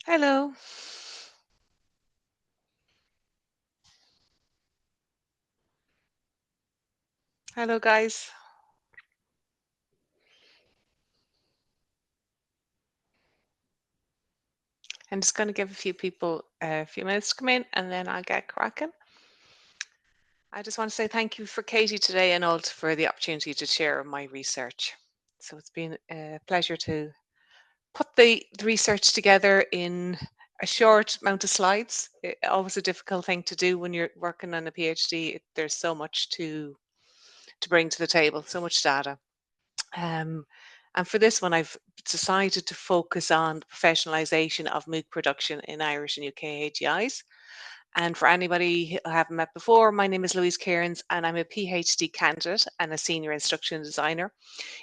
Hello. Hello, guys. I'm just going to give a few people a few minutes to come in and then I'll get cracking. I just want to say thank you for Katie today and also for the opportunity to share my research. So it's been a pleasure to put the research together in a short amount of slides. Always a difficult thing to do when you're working on a PhD. There's so much to bring to the table, so much data. And for this one, I've decided to focus on the professionalisation of MOOC production in Irish and UK HEIs. And for anybody who I haven't met before, my name is Louise Cairns and I'm a PhD candidate and a senior instruction designer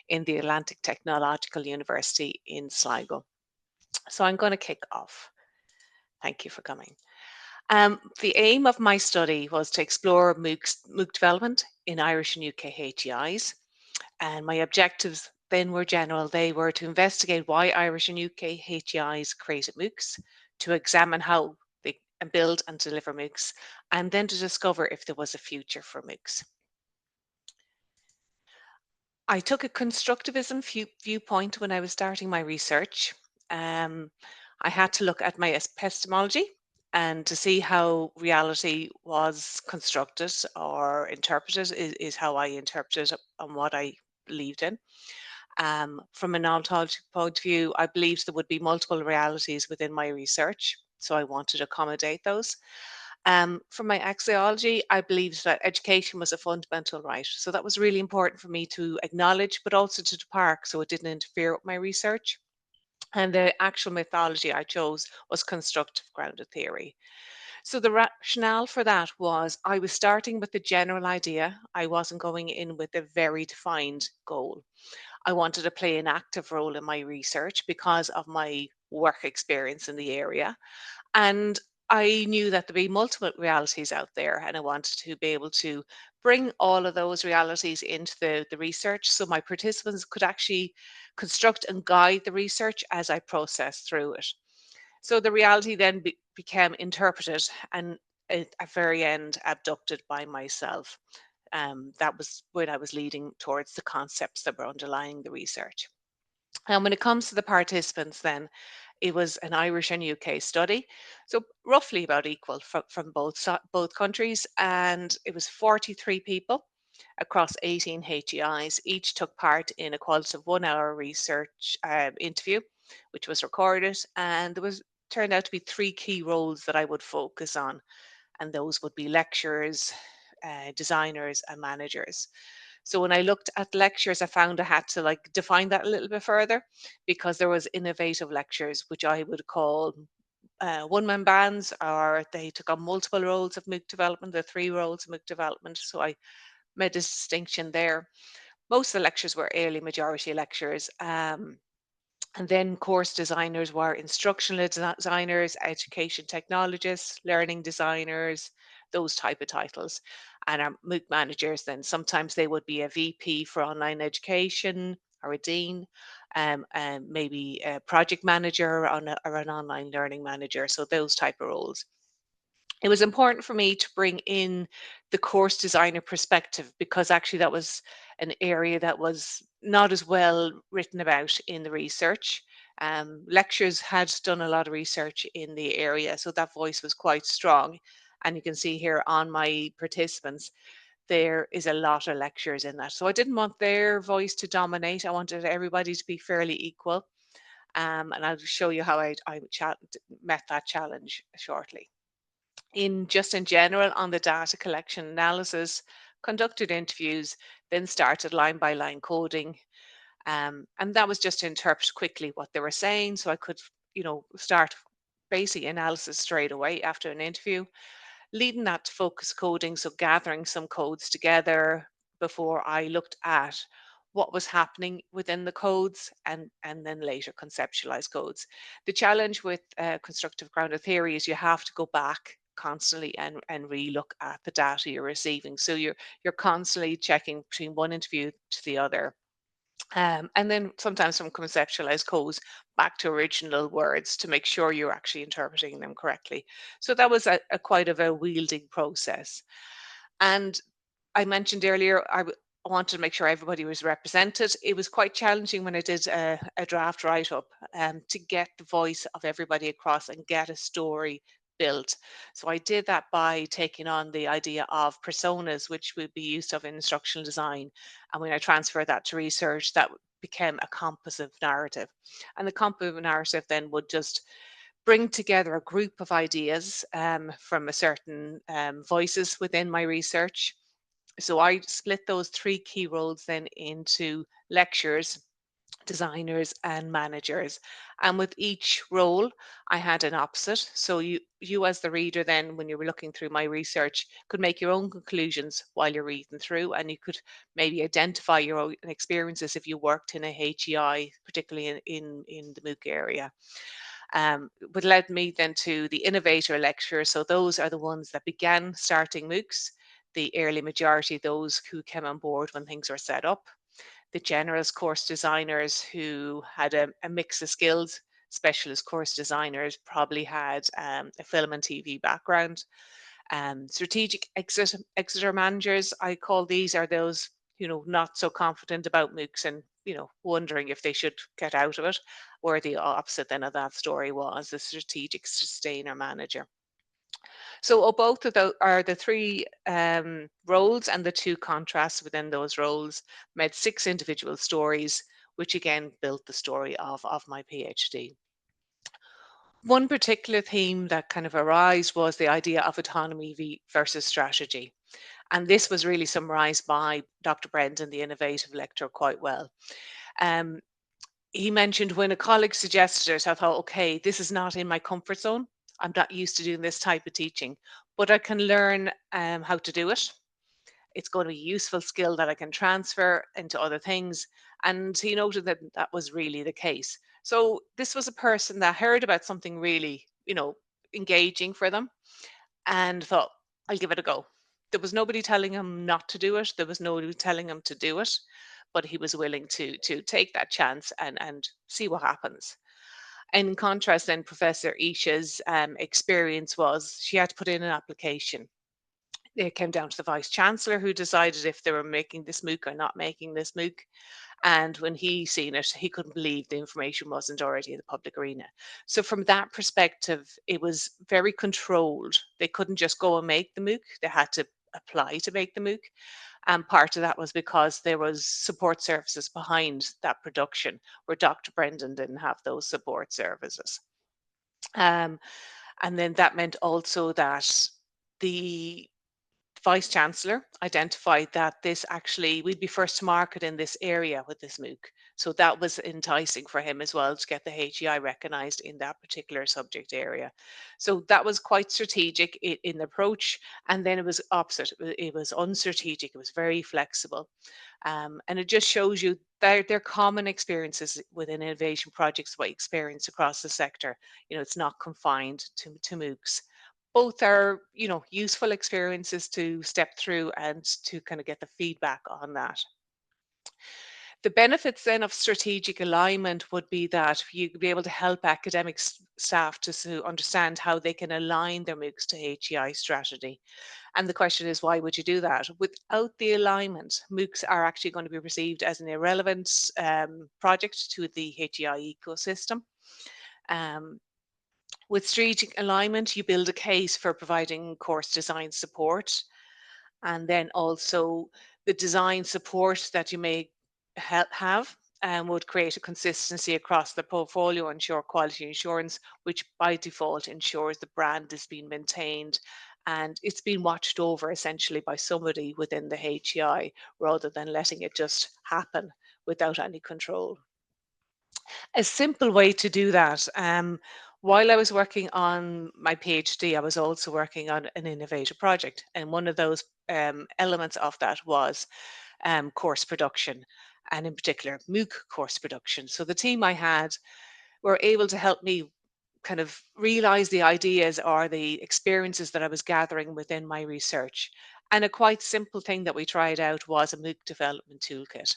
in the Atlantic Technological University in Sligo. So I'm going to kick off. Thank you for coming. The aim of my study was to explore MOOC development in Irish and UK HEIs. And my objectives then were general. They were to investigate why Irish and UK HEIs created MOOCs, to examine how they build and deliver MOOCs, and then to discover if there was a future for MOOCs. I took a constructivism viewpoint when I was starting my research. I had to look at my epistemology and to see how reality was constructed or interpreted is how I interpreted and what I believed in. From an ontological point of view, I believed there would be multiple realities within my research, so I wanted to accommodate those. From my axiology, I believed that education was a fundamental right. So that was really important for me to acknowledge, but also to depart so it didn't interfere with my research. And the actual methodology I chose was constructive grounded theory. So the rationale for that was I was starting with the general idea. I wasn't going in with a very defined goal. I wanted to play an active role in my research because of my work experience in the area. And I knew that there'd be multiple realities out there, and I wanted to be able to bring all of those realities into the research so my participants could actually construct and guide the research as I processed through it. So the reality then became interpreted and at very end abducted by myself. That was when I was leading towards the concepts that were underlying the research. And when it comes to the participants, then it was an Irish and UK study, so roughly about equal from both countries, and it was 43 people across 18 HEIs. Each took part in a qualitative 1 hour research interview, which was recorded, and there was turned out to be three key roles that I would focus on, and those would be lecturers, designers, and managers. So when I looked at lectures, I found I had to like define that a little bit further because there was innovative lectures, which I would call one-man bands, or they took on multiple roles of MOOC development, the three roles of MOOC development. So I made a distinction there. Most of the lectures were early majority lectures. And then course designers were instructional designers, education technologists, learning designers, those type of titles. And our MOOC managers, then sometimes they would be a VP for online education or a dean, and maybe a project manager or an online learning manager. So those type of roles. It was important for me to bring in the course designer perspective because actually that was an area that was not as well written about in the research. Lectures had done a lot of research in the area, so that voice was quite strong. And you can see here on my participants, there is a lot of lectures in that. So I didn't want their voice to dominate. I wanted everybody to be fairly equal. And I'll show you how I met that challenge shortly. In general on the data collection analysis, conducted interviews, then started line by line coding. And that was just to interpret quickly what they were saying. So I could, start basic analysis straight away after an interview, leading that to focus coding. So gathering some codes together before I looked at what was happening within the codes and then later conceptualize codes. The challenge with constructive grounded theory is you have to go back constantly and re-look at the data you're receiving. So you're constantly checking between one interview to the other. And then sometimes from conceptualized codes back to original words to make sure you're actually interpreting them correctly. So that was a quite of a wielding process. And I mentioned earlier, wanted to make sure everybody was represented. It was quite challenging when I did a draft write-up to get the voice of everybody across and get a story built. So I did that by taking on the idea of personas, which would be used of in instructional design. And when I transferred that to research, that became a composite narrative. And the composite narrative then would just bring together a group of ideas from a certain voices within my research. So I split those three key roles then into lecturers, designers and managers. And with each role, I had an opposite. So you as the reader then, when you were looking through my research, could make your own conclusions while you're reading through, and you could maybe identify your own experiences if you worked in a HEI, particularly in the MOOC area. But led me then to the innovator lecturer. So those are the ones that began starting MOOCs, the early majority, those who came on board when things were set up, the generalist course designers who had a mix of skills. Specialist course designers probably had a film and TV background. Strategic exeter managers, I call these, are those, not so confident about MOOCs and, wondering if they should get out of it, where the opposite then of that story was the strategic sustainer manager. So both of those are the three roles, and the two contrasts within those roles made 6 individual stories, which again built the story of my PhD. One particular theme that kind of arose was the idea of autonomy versus strategy. And this was really summarized by Dr. Brendan, the innovative lecturer, quite well. Um, he mentioned when a colleague suggested it, I thought, okay, this is not in my comfort zone. I'm not used to doing this type of teaching, but I can learn how to do it. It's going to be a useful skill that I can transfer into other things. And he noted that that was really the case. So this was a person that heard about something really, engaging for them, and thought, I'll give it a go. There was nobody telling him not to do it. There was nobody telling him to do it, but he was willing to take that chance and see what happens. In contrast, then Professor Isha's experience was she had to put in an application. It came down to the vice chancellor who decided if they were making this MOOC or not making this MOOC. And when he seen it, he couldn't believe the information wasn't already in the public arena. So from that perspective, it was very controlled. They couldn't just go and make the MOOC. They had to apply to make the MOOC. And part of that was because there was support services behind that production, where Dr. Brendan didn't have those support services. Um, and then that meant also that the Vice Chancellor identified that this actually, we'd be first to market in this area with this MOOC. So that was enticing for him as well to get the HEI recognised in that particular subject area. So that was quite strategic in the approach. And then it was opposite. It was unstrategic. It was very flexible. And it just shows you their common experiences within innovation projects, what you experience across the sector. It's not confined to MOOCs. Both are, useful experiences to step through and to kind of get the feedback on that. The benefits then of strategic alignment would be that you'd be able to help academic staff to understand how they can align their MOOCs to HEI strategy. And the question is, why would you do that? Without the alignment, MOOCs are actually going to be perceived as an irrelevant project to the HEI ecosystem. Um, with strategic alignment, you build a case for providing course design support, and then also the design support that you may have would create a consistency across the portfolio, ensure quality assurance, which by default ensures the brand is being maintained and it's being watched over essentially by somebody within the HEI, rather than letting it just happen without any control. A simple way to do that. While I was working on my PhD, I was also working on an innovative project. And one of those elements of that was course production, and in particular, MOOC course production. So the team I had were able to help me kind of realize the ideas or the experiences that I was gathering within my research. And a quite simple thing that we tried out was a MOOC development toolkit.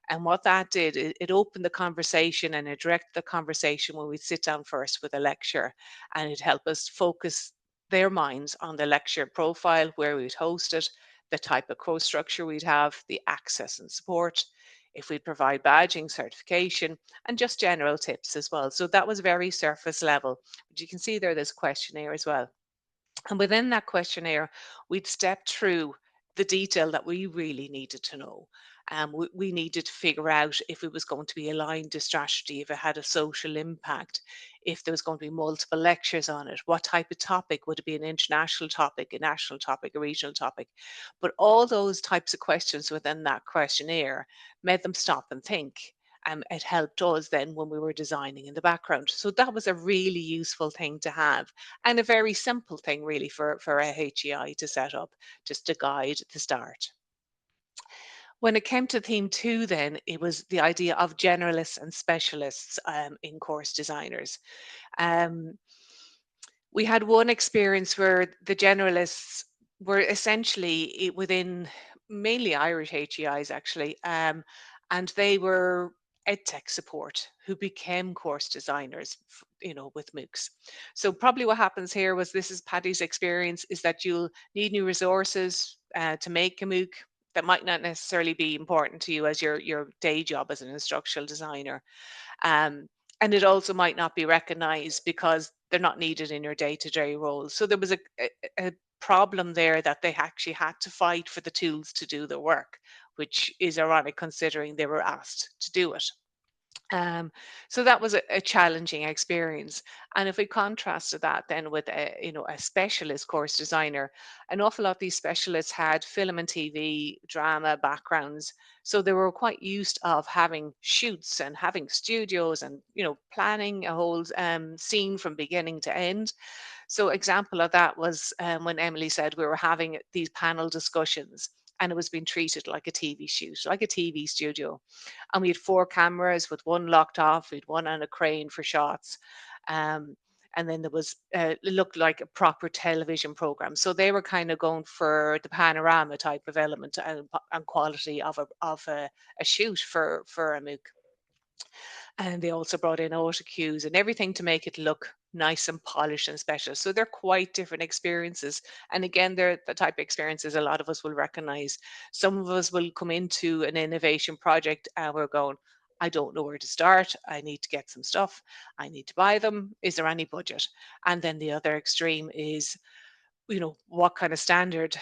And what that did, it opened the conversation and it directed the conversation when we'd sit down first with a lecturer, and it helped us focus their minds on the lecture profile, where we'd host it, the type of course structure we'd have, the access and support, if we'd provide badging, certification, and just general tips as well. So that was very surface level. But you can see there's a questionnaire as well. And within that questionnaire, we'd step through the detail that we really needed to know. We needed to figure out if it was going to be aligned to strategy, if it had a social impact, if there was going to be multiple lectures on it, what type of topic, would it be an international topic, a national topic, a regional topic. But all those types of questions within that questionnaire made them stop and think. It helped us then when we were designing in the background. So that was a really useful thing to have, and a very simple thing really for a HEI to set up, just to guide the start. When it came to theme two, then it was the idea of generalists and specialists in course designers. Um, we had one experience where the generalists were essentially within mainly Irish HEIs actually, and they were edtech support who became course designers, with MOOCs. So probably what happens here was, this is Paddy's experience, is that you'll need new resources to make a MOOC that might not necessarily be important to you as your day job as an instructional designer. Um, and it also might not be recognized because they're not needed in your day-to-day role. So there was a problem there that they actually had to fight for the tools to do the work, which is ironic considering they were asked to do it. Um, so that was a challenging experience. And if we contrasted that then with a specialist course designer, an awful lot of these specialists had film and TV, drama backgrounds. So they were quite used of having shoots and having studios and, planning a whole scene from beginning to end. So example of that was when Emily said we were having these panel discussions, and it was being treated like a TV shoot, like a TV studio. And we had four cameras with one locked off, we had one on a crane for shots. Um, and then there was, it looked like a proper television program. So they were kind of going for the panorama type of element and quality of a shoot for a MOOC. And they also brought in auto cues and everything to make it look nice and polished and special. So they're quite different experiences. And again, they're the type of experiences a lot of us will recognize. Some of us will come into an innovation project and we're going, I don't know where to start. I need to get some stuff. I need to buy them. Is there any budget? And then the other extreme is, what kind of standard,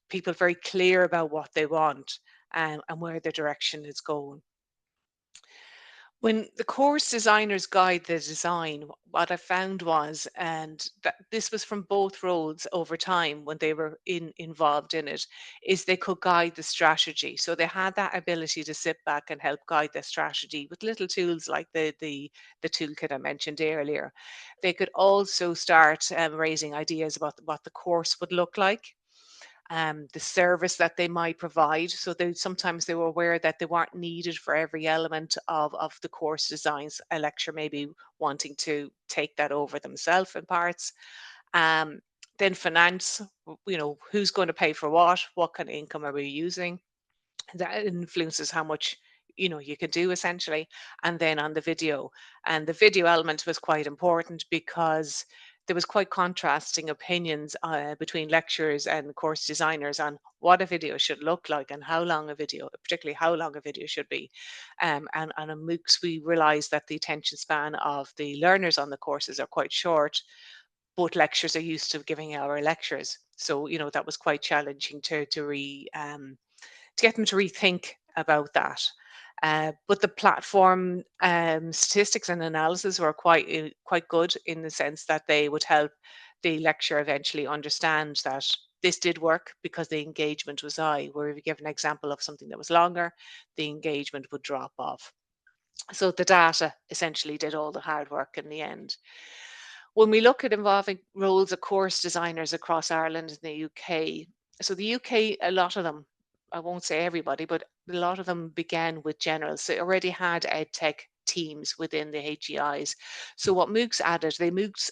people very clear about what they want and where the direction is going. When the course designers guide the design, what I found was, and that this was from both roles over time when they were involved in it, is they could guide the strategy. So they had that ability to sit back and help guide the strategy with little tools like the toolkit I mentioned earlier. They could also start raising ideas about what the course would look like, the service that they might provide. So sometimes they were aware that they weren't needed for every element of the course designs. A lecturer maybe wanting to take that over themselves in parts. Um, then finance, who's going to pay for what kind of income are we using? That influences how much you can do essentially. And then on the video, and the video element was quite important because there was quite contrasting opinions between lecturers and course designers on what a video should look like and how long a video, particularly how long a video should be. And on MOOCs we realized that the attention span of the learners on the courses are quite short, but lecturers are used to giving our lectures, so that was quite challenging to get them to rethink about that. But the platform statistics and analysis were quite good in the sense that they would help the lecturer eventually understand that this did work because the engagement was high. Where if you give an example of something that was longer, the engagement would drop off. So the data essentially did all the hard work in the end. When we look at involving roles of course designers across Ireland and the UK, so the UK, a lot of them, I won't say everybody, but a lot of them began with generals. So they already had EdTech teams within the HEIs. So what MOOCs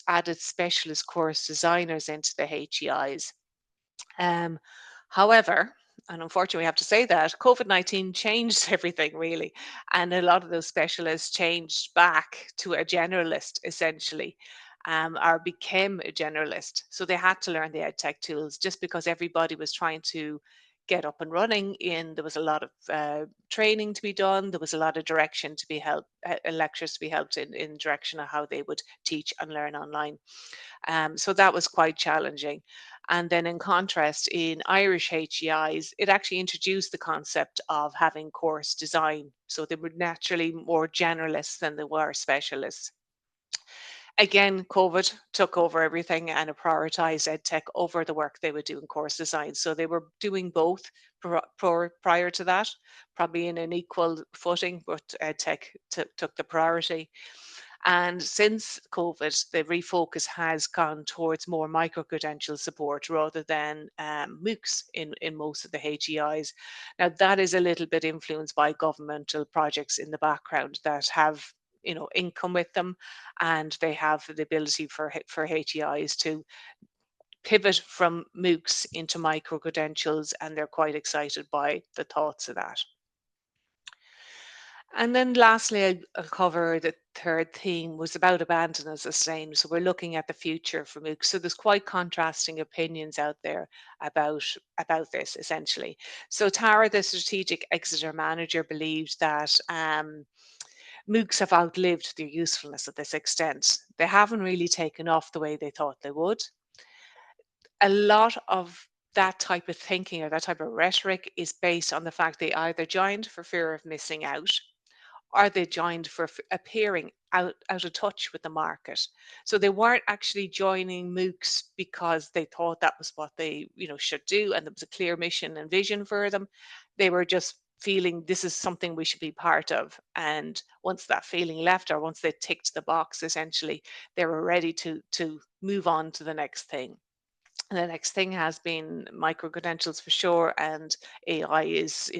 added specialist course designers into the HEIs. However, and unfortunately we have to say that COVID-19 changed everything really, and a lot of those specialists changed back to a generalist essentially, or became a generalist. So they had to learn the ed tech tools just because everybody was trying to get up and running. In there was a lot of training to be done. There was a lot of direction to be helped, lectures to be helped in direction of how they would teach and learn online. So that was quite challenging. And then in contrast, in Irish HEIs, it actually introduced the concept of having course design. So they were naturally more generalists than they were specialists. Again, COVID took over everything and it prioritized EdTech over the work they would do in course design. So they were doing both prior to that, probably in an equal footing, but EdTech took the priority. And since COVID, the refocus has gone towards more micro-credential support rather than MOOCs in most of the HEIs. Now, that is a little bit influenced by governmental projects in the background that have income with them, and they have the ability for HEIs to pivot from MOOCs into micro-credentials, and they're quite excited by the thoughts of that. And then lastly, I'll cover the third theme was about abandon and sustain. So we're looking at the future for MOOCs. So there's quite contrasting opinions out there about this essentially. So Tara, the strategic Exeter manager, believed that MOOCs have outlived their usefulness at this extent. They haven't really taken off the way they thought they would. A lot of that type of thinking or that type of rhetoric is based on the fact they either joined for fear of missing out, are they joined for appearing out of touch with the market? So they weren't actually joining MOOCs because they thought that was what they should do and there was a clear mission and vision for them. They were just feeling this is something we should be part of. And once that feeling left, or once they ticked the box, essentially, they were ready to move on to the next thing. And the next thing has been micro credentials for sure, and AI is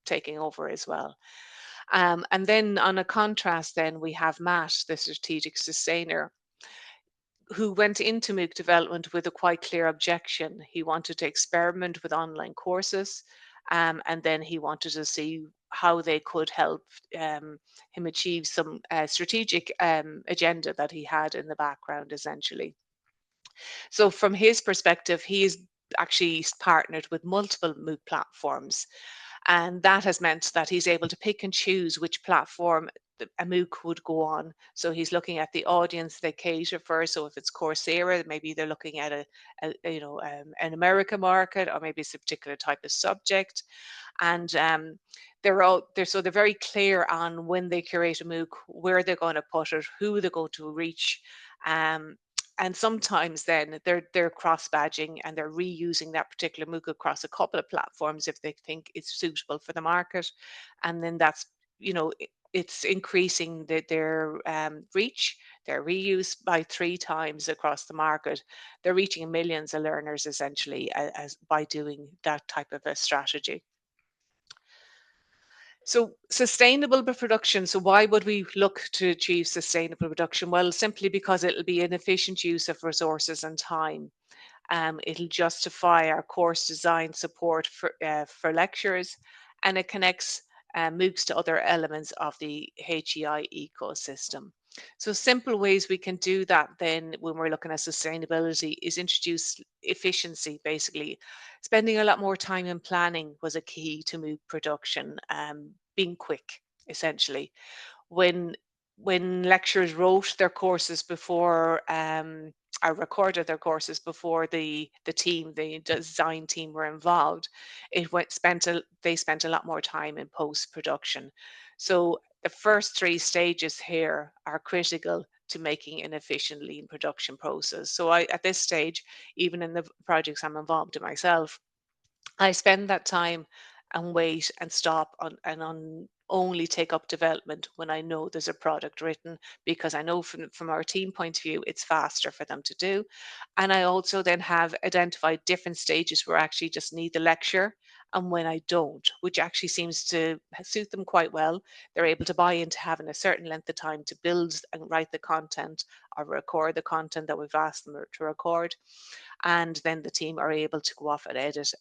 taking over as well. And then on a contrast, then we have Matt, the strategic sustainer, who went into MOOC development with a quite clear objection. He wanted to experiment with online courses, and then he wanted to see how they could help him achieve some strategic agenda that he had in the background, essentially. So from his perspective, he's actually partnered with multiple MOOC platforms, and that has meant that he's able to pick and choose which platform a MOOC would go on. So he's looking at the audience they cater for. So if it's Coursera, maybe they're looking at an American market, or maybe it's a particular type of subject. And they're very clear on when they curate a MOOC, where they're going to put it, who they're going to reach. Um, and sometimes then they're cross badging and they're reusing that particular MOOC across a couple of platforms if they think it's suitable for the market. And then that's, it's increasing their reach, their reuse by 3 times across the market. They're reaching millions of learners essentially as by doing that type of a strategy. So sustainable production. So why would we look to achieve sustainable production? Well, simply because it'll be an efficient use of resources and time. It'll justify our course design support for lecturers, and it connects MOOCs to other elements of the HEI ecosystem. So simple ways we can do that then when we're looking at sustainability is introduce efficiency, basically. Spending a lot more time in planning was a key to MOOC production, being quick, essentially. When lecturers wrote their courses before or recorded their courses before the design team were involved, they spent a lot more time in post production. So the first 3 stages here are critical to making an efficient lean production process. So at this stage, even in the projects I'm involved in myself, I spend that time and wait and stop on only take up development when I know there's a product written, because I know from our team point of view it's faster for them to do. And I also then have identified different stages where I actually just need the lecture and when I don't, which actually seems to suit them quite well. They're able to buy into having a certain length of time to build and write the content or record the content that we've asked them to record. And then the team are able to go off and edit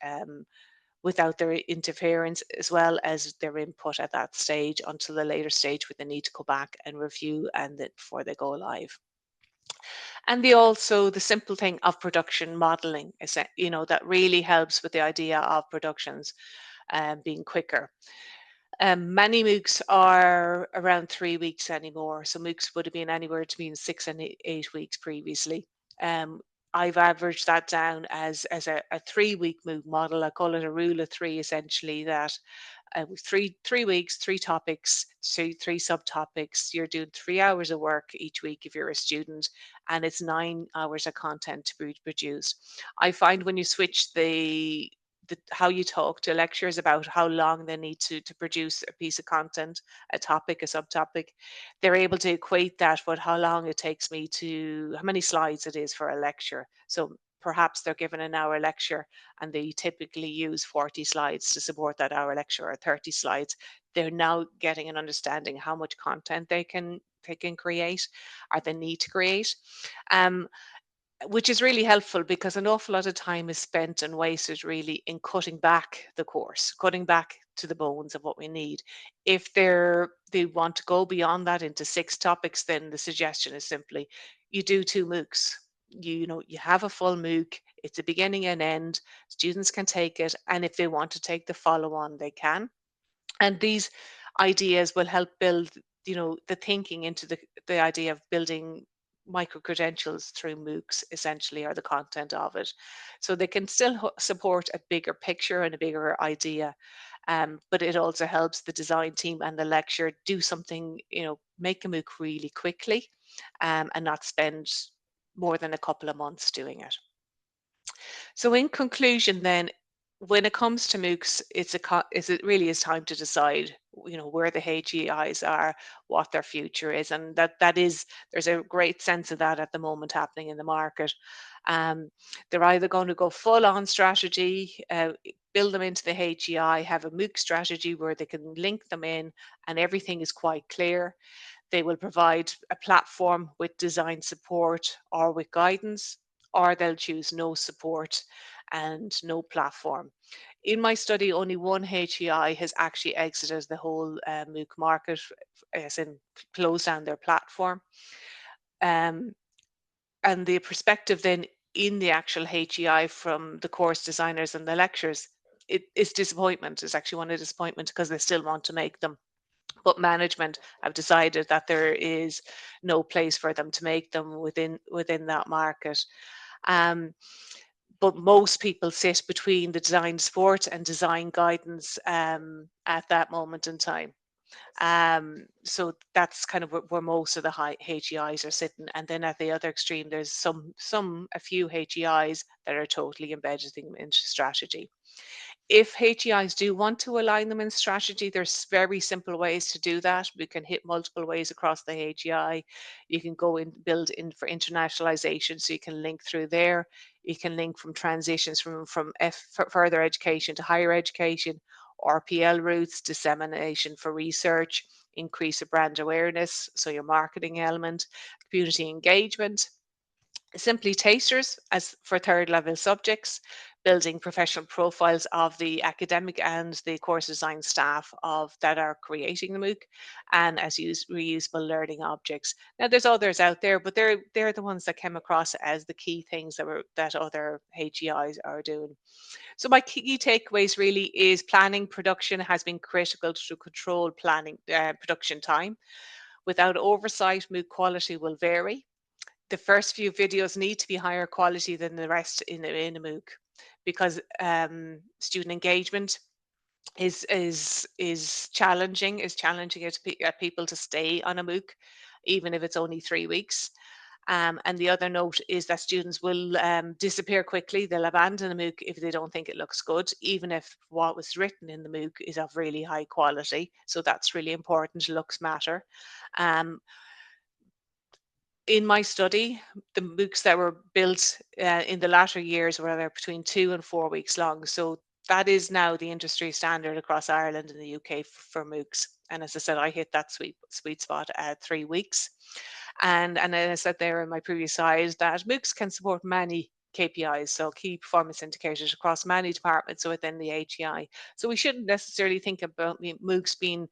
without their interference, as well as their input at that stage, until the later stage where they need to go back and review and then before they go live. And the simple thing of production modeling is that, that really helps with the idea of productions being quicker. Many MOOCs are around 3 weeks anymore. So MOOCs would have been anywhere between 6 and 8 weeks previously. Um, I've averaged that down as a 3 week MOOC model. I call it a rule of three, essentially, that with three weeks, three topics, so three subtopics. You're doing 3 hours of work each week if you're a student, and it's 9 hours of content to be produced. I find when you switch how you talk to lecturers about how long they need to produce a piece of content, a topic, a subtopic, they're able to equate that with how long it takes me how many slides it is for a lecture. So perhaps they're given an hour lecture and they typically use 40 slides to support that hour lecture, or 30 slides. They're now getting an understanding how much content they can create, or they need to create. Um, which is really helpful, because an awful lot of time is spent and wasted really in cutting back the course, cutting back to the bones of what we need. If they want to go beyond that into 6 topics, then the suggestion is simply you do 2 MOOCs. You have a full MOOC. It's a beginning and end. Students can take it, and if they want to take the follow on, they can. And these ideas will help build the thinking into the idea of building micro credentials through MOOCs, essentially, or the content of it, so they can still support a bigger picture and a bigger idea. But it also helps the design team and the lecturer do something, make a MOOC really quickly, and not spend more than a couple of months doing it. So in conclusion, then, when it comes to MOOCs, it really is time to decide, where the HEIs are, what their future is, and there's a great sense of that at the moment happening in the market. Um, they're either going to go full on strategy, build them into the HEI, have a MOOC strategy where they can link them in, and everything is quite clear. They will provide a platform with design support or with guidance, or they'll choose no support and no platform. In my study, only one HEI has actually exited the whole MOOC market, as in closed down their platform. Um, and the perspective then in the actual HEI from the course designers and the lecturers, it is disappointment. It's actually one of disappointment, because they still want to make them. But management have decided that there is no place for them to make them within that market. Um, but most people sit between the design support and design guidance at that moment in time. So that's kind of where most of the HEIs are sitting. And then at the other extreme, there's a few HEIs that are totally embedded into strategy. If HEIs do want to align them in strategy, there's very simple ways to do that. We can hit multiple ways across the HEI. You can go in, build in for internationalization, so you can link through there. You can link from transitions from further education to higher education, RPL routes, dissemination for research, increase of brand awareness, so your marketing element, community engagement, simply tasters as for third level subjects, building professional profiles of the academic and the course design staff of that are creating the MOOC, and as reusable learning objects. Now there's others out there, but they're the ones that came across as the key things that other HEIs are doing. So my key takeaways really is planning production has been critical to control planning production time. Without oversight, MOOC quality will vary. The first few videos need to be higher quality than the rest in a MOOC, because student engagement is challenging. Is challenging it to people to stay on a MOOC, even if it's only 3 weeks. And the other note is that students will disappear quickly. They'll abandon a MOOC if they don't think it looks good, even if what was written in the MOOC is of really high quality. So that's really important. Looks matter. Um, in my study, the MOOCs that were built in the latter years were between 2 and 4 weeks long. So that is now the industry standard across Ireland and the UK for MOOCs. And as I said, I hit that sweet spot at 3 weeks. And as I said there in my previous slide, that MOOCs can support many KPIs, so key performance indicators across many departments within the HEI. So we shouldn't necessarily think about MOOCs being,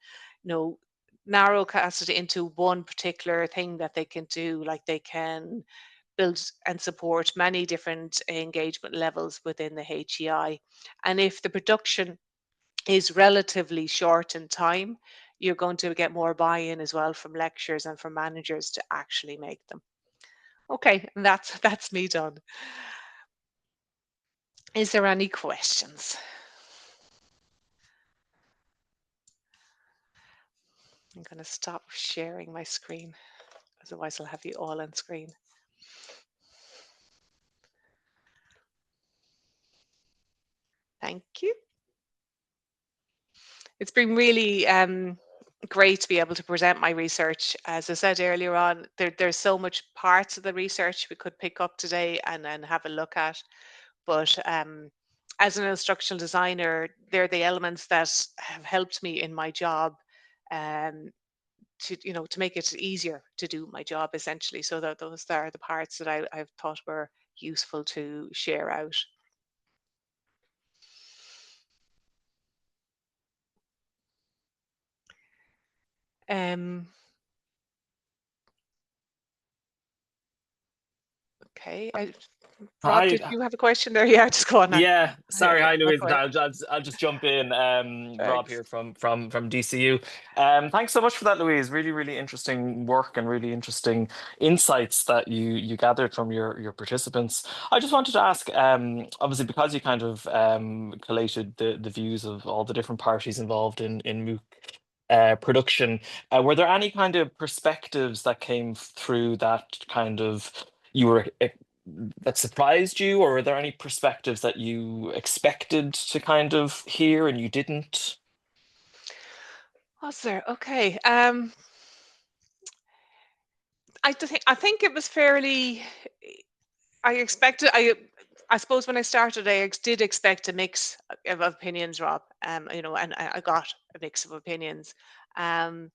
narrow casted into one particular thing that they can do. Like, they can build and support many different engagement levels within the HEI. And if the production is relatively short in time, you're going to get more buy-in as well from lecturers and from managers to actually make them. Okay, and that's me done. Is there any questions? I'm going to stop sharing my screen, otherwise I'll have you all on screen. Thank you. It's been really great to be able to present my research. As I said earlier on, there's so much parts of the research we could pick up today and have a look at. But as an instructional designer, they're the elements that have helped me in my job to make it easier to do my job, essentially. So that those are the parts that I've thought were useful to share out. Okay, Rob, Hi. did you have a question there? Yeah, just go on. Yeah, sorry. Hi, That's Louise. right. I'll just jump in. Rob Thanks. here from DCU. Thanks so much for that, Louise. Really, really interesting work and really interesting insights that you gathered from your participants. I just wanted to ask, obviously, because you kind of collated the views of all the different parties involved in MOOC production, were there any kind of perspectives that came through that kind of you were that surprised you, or are there any perspectives that you expected to kind of hear and you didn't? Was there? Okay. I think it was fairly. I expected. I suppose when I started, did expect a mix of opinions, Rob. And I got a mix of opinions. And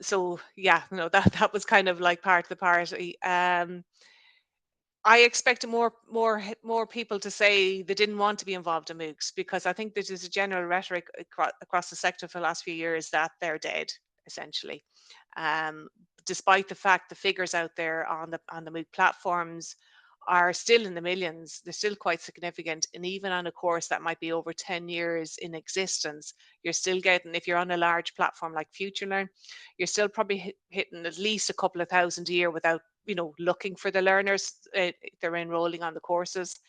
so, yeah, that was kind of like part of the party. I expected more people to say they didn't want to be involved in MOOCs, because I think there's a general rhetoric across the sector for the last few years that they're dead, essentially. Um, Despite the fact the figures out there on the MOOC platforms are still in the millions, they're still quite significant. And even on a course that might be over 10 years in existence, you're still getting, if you're on a large platform like FutureLearn, you're still probably hitting at least a couple of thousand a year without looking for the learners. They're enrolling on the courses,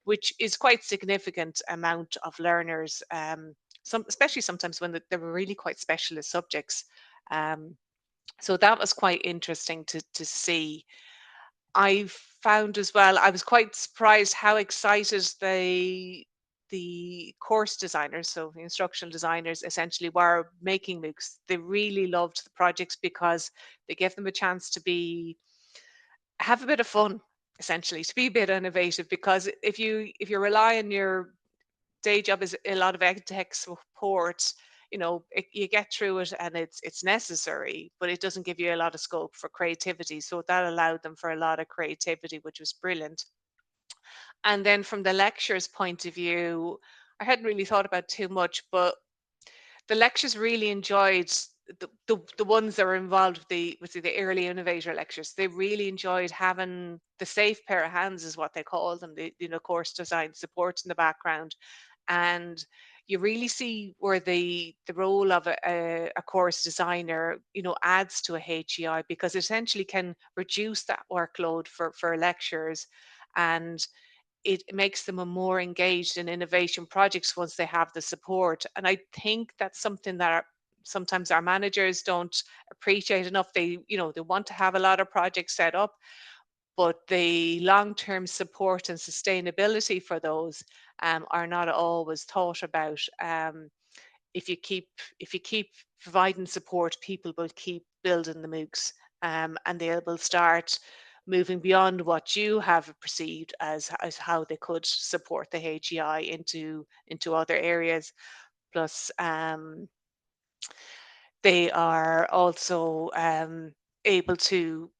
which is quite significant amount of learners, especially sometimes when they're really quite specialist subjects. So that was quite interesting to see. I found as well, I was quite surprised how excited the course designers, so the instructional designers, essentially were making MOOCs. They really loved the projects because they gave them a chance to have a bit of fun, essentially, to be a bit innovative. Because if you rely on your day job as a lot of ed tech support, you get through it and it's necessary, but it doesn't give you a lot of scope for creativity. So that allowed them for a lot of creativity, which was brilliant. And then from the lecturer's point of view, I hadn't really thought about too much, but the lectures really enjoyed the ones that were involved with the early innovator lectures. They really enjoyed having the safe pair of hands, is what they call them, the course design support in the background. And you really see where the role of a course designer adds to a HEI, because it essentially can reduce that workload for lecturers, and it makes them more engaged in innovation projects once they have the support. And I think that's something that sometimes our managers don't appreciate enough. They want to have a lot of projects set up, but the long-term support and sustainability for those are not always thought about. If you keep providing support, people will keep building the MOOCs, and they will start moving beyond what you have perceived as how they could support the HEI into other areas. Plus, they are also able to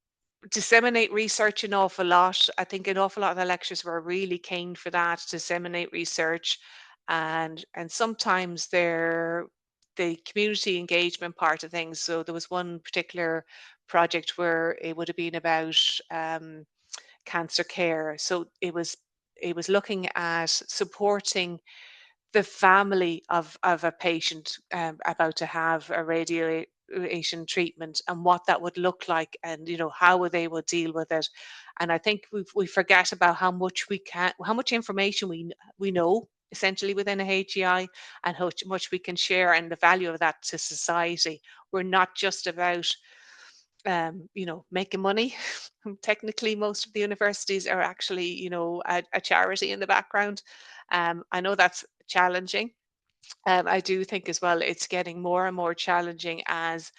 disseminate research an awful lot. I think an awful lot of the lectures were really keen for that, disseminate research, and sometimes they're the community engagement part of things. So there was one particular project where it would have been about cancer care. So it was looking at supporting the family of a patient about to have a radiation treatment and what that would look like, and how they would deal with it. And I think we forget about how much information we know essentially within a HEI, and how much we can share, and the value of that to society. We're not just about making money. Technically, most of the universities are actually, a charity in the background. I know that's challenging. I do think as well it's getting more and more challenging as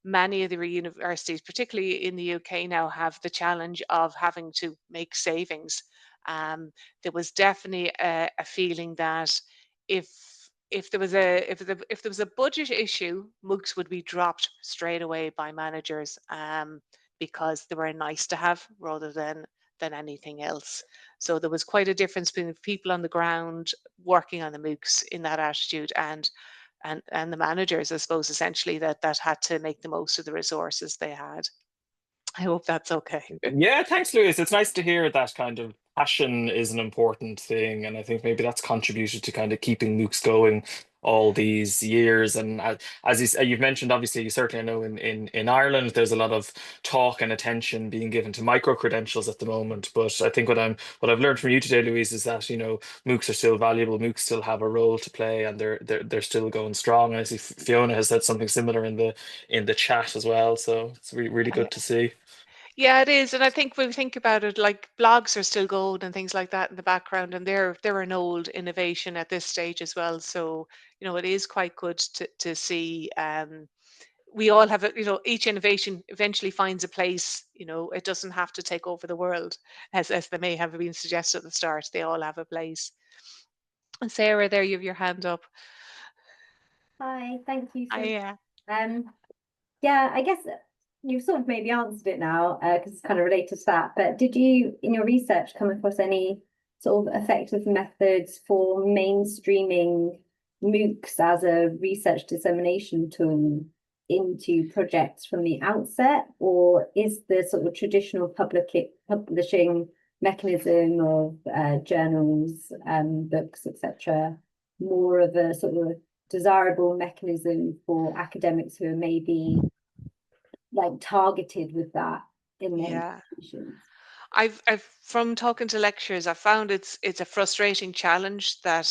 many of the universities, particularly in the UK now, have the challenge of having to make savings. There was definitely a feeling that if if there was a budget issue, MOOCs would be dropped straight away by managers, because they were nice to have rather than anything else. So there was quite a difference between the people on the ground working on the MOOCs in that attitude, and the managers, I suppose, essentially that had to make the most of the resources they had. I hope that's okay. Yeah, thanks, Louise. It's nice to hear that kind of passion is an important thing, and I think maybe that's contributed to kind of keeping MOOCs going all these years. And as you've mentioned, obviously, you certainly know in Ireland there's a lot of talk and attention being given to micro credentials at the moment. But I think what I've learned from you today, Louise, is that MOOCs are still valuable. MOOCs still have a role to play, and they're still going strong. I see Fiona has said something similar in the chat as well, so it's really Yeah. good to see. Yeah, it is. And I think when we think about it, like blogs are still gold and things like that in the background, and they're an old innovation at this stage as well. So, it is quite good to see. We all have a, each innovation eventually finds a place. It doesn't have to take over the world, as they may have been suggested at the start. They all have a place. And Sarah, there you have your hand up. Hi, thank you so I yeah, I guess you've sort of maybe answered it now because it's kind of related to that. But did you, in your research, come across any sort of effective methods for mainstreaming MOOCs as a research dissemination tool into projects from the outset, or is the sort of traditional publishing mechanism of journals, books, etc., more of a sort of desirable mechanism for academics who are maybe like targeted with that in their Yeah. institutions? I've from talking to lecturers, I found it's a frustrating challenge that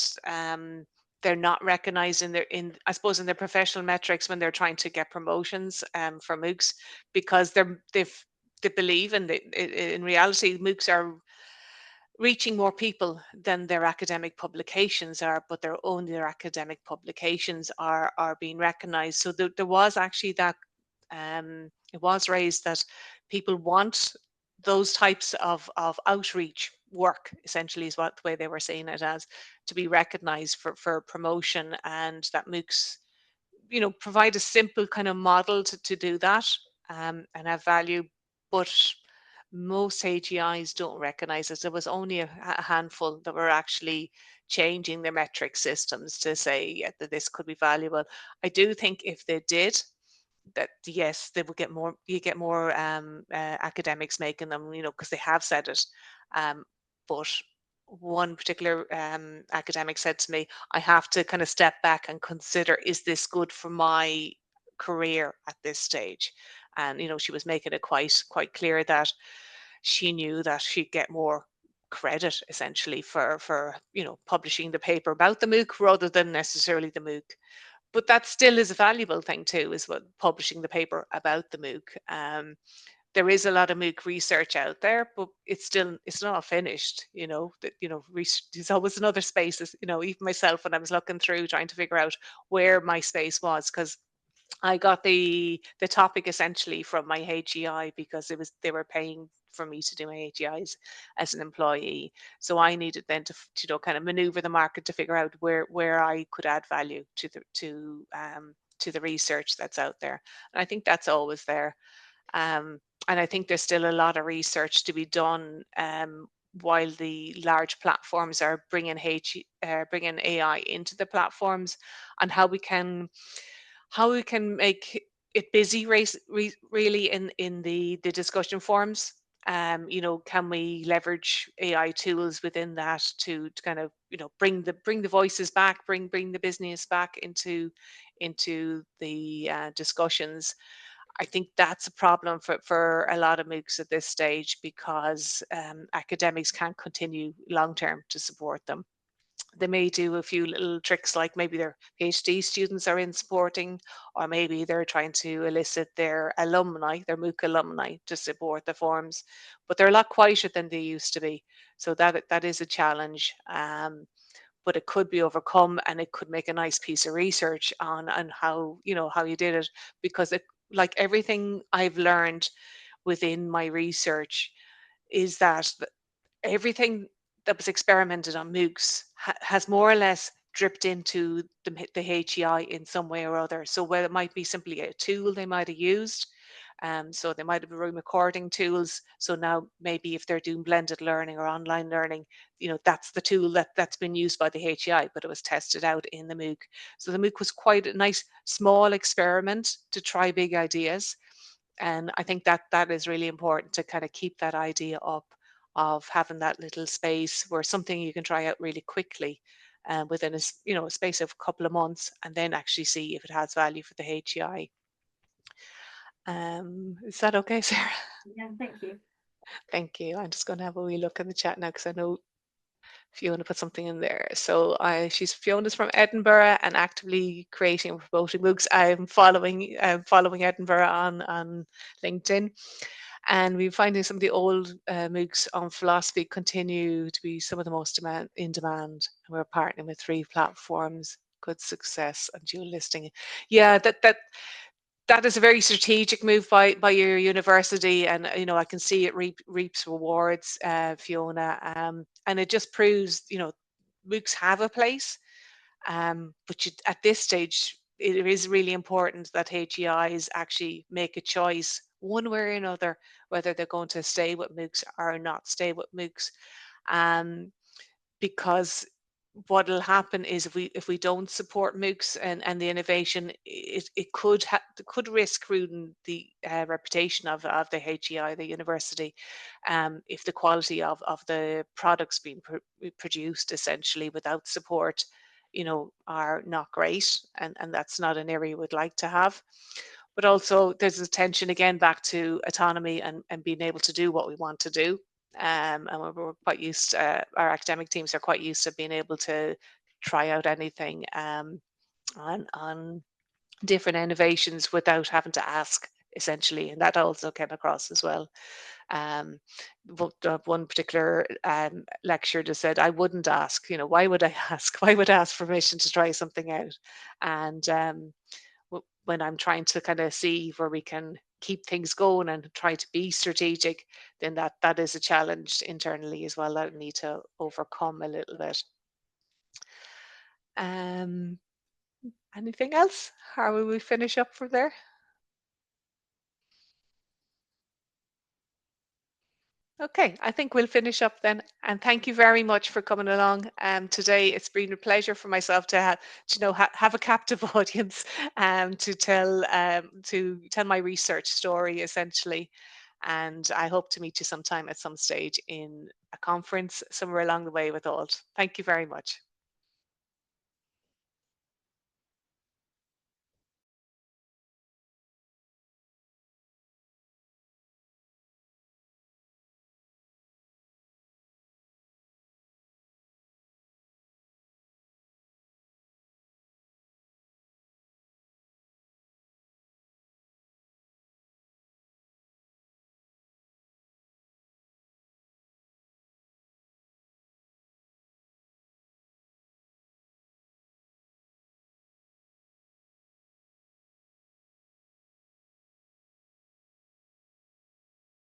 they're not recognized in I suppose in their professional metrics when they're trying to get promotions for MOOCs, because they believe, and in reality MOOCs are reaching more people than their academic publications are, but only their academic publications are being recognized. So there was actually that it was raised that people want those types of outreach work, essentially, is what the way they were saying it as, to be recognized for promotion, and that MOOCs provide a simple kind of model to do that, and have value. But most HEIs don't recognize it. There was only a handful that were actually changing their metric systems to say, yeah, that this could be valuable. I do think if they did, that yes, they would get more. You get more academics making them, because they have said it. Um, but one particular academic said to me, I have to kind of step back and consider, is this good for my career at this stage? And she was making it quite clear that she knew that she'd get more credit essentially for publishing the paper about the MOOC rather than necessarily the MOOC. But that still is a valuable thing too, is what publishing the paper about the MOOC. There is a lot of MOOC research out there, but it's not finished. There's always another spaces. Even myself, when I was looking through trying to figure out where my space was, because I got the topic essentially from my HEI, because they were paying for me to do my HEIs as an employee. So I needed then to kind of maneuver the market to figure out where I could add value to the research that's out there. And I think that's always there. And I think there's still a lot of research to be done while the large platforms are bringing AI into the platforms, and how we can make it busy really in the discussion forums. You know, can we leverage AI tools within that to kind of, you know, bring the voices back, bring the business back into the discussions. I think that's a problem for a lot of MOOCs at this stage, because academics can't continue long term to support them. They may do a few little tricks, like maybe their PhD students are in supporting, or maybe they're trying to elicit their alumni, their MOOC alumni, to support the forums, but they're a lot quieter than they used to be. So that is a challenge. But it could be overcome, and it could make a nice piece of research on how, you know, how you did it, because it, like everything I've learned within my research, is that everything that was experimented on MOOCs has more or less dripped into the HEI in some way or other. So whether it might be simply a tool they might have used, so they might have been recording tools. So now maybe if they're doing blended learning or online learning, you know, that's the tool that's been used by the HEI, but it was tested out in the MOOC. So the MOOC was quite a nice small experiment to try big ideas. And I think that is really important, to kind of keep that idea up of having that little space where something you can try out really quickly, within a space of a couple of months, and then actually see if it has value for the HEI. Is that okay, Sarah? Yeah, thank you. Thank you. I'm just going to have a wee look in the chat now, because I know Fiona put something in there. So Fiona's from Edinburgh and actively creating and promoting MOOCs. I'm following Edinburgh on LinkedIn, and we're finding some of the old MOOCs on philosophy continue to be some of the most in demand. And we're partnering with 3 platforms. Good success and dual listing. Yeah, that is a very strategic move by your university, and you know, I can see it reaps rewards, Fiona, and it just proves, you know, MOOCs have a place, but at this stage it is really important that HEIs actually make a choice one way or another, whether they're going to stay with MOOCs or not stay with MOOCs, because what will happen is, if we don't support MOOCs and the innovation, it could risk ruining the reputation of the HEI, the university, if the quality of the products being produced essentially without support, you know, are not great, and that's not an area we'd like to have. But also there's a tension again back to autonomy and being able to do what we want to do. And we're quite used, our academic teams are quite used to being able to try out anything, on different innovations without having to ask, essentially, and that also came across as well. One particular lecturer just said, I wouldn't ask, you know, why would I ask? Why would I ask permission to try something out? And when I'm trying to kind of see where we can keep things going and try to be strategic, then that is a challenge internally as well that I need to overcome a little bit. Anything else? How will we finish up from there? Okay, I think we'll finish up then. And thank you very much for coming along today. It's been a pleasure for myself to have a captive audience, to tell my research story essentially. And I hope to meet you sometime at some stage in a conference somewhere along the way with Alt. Thank you very much.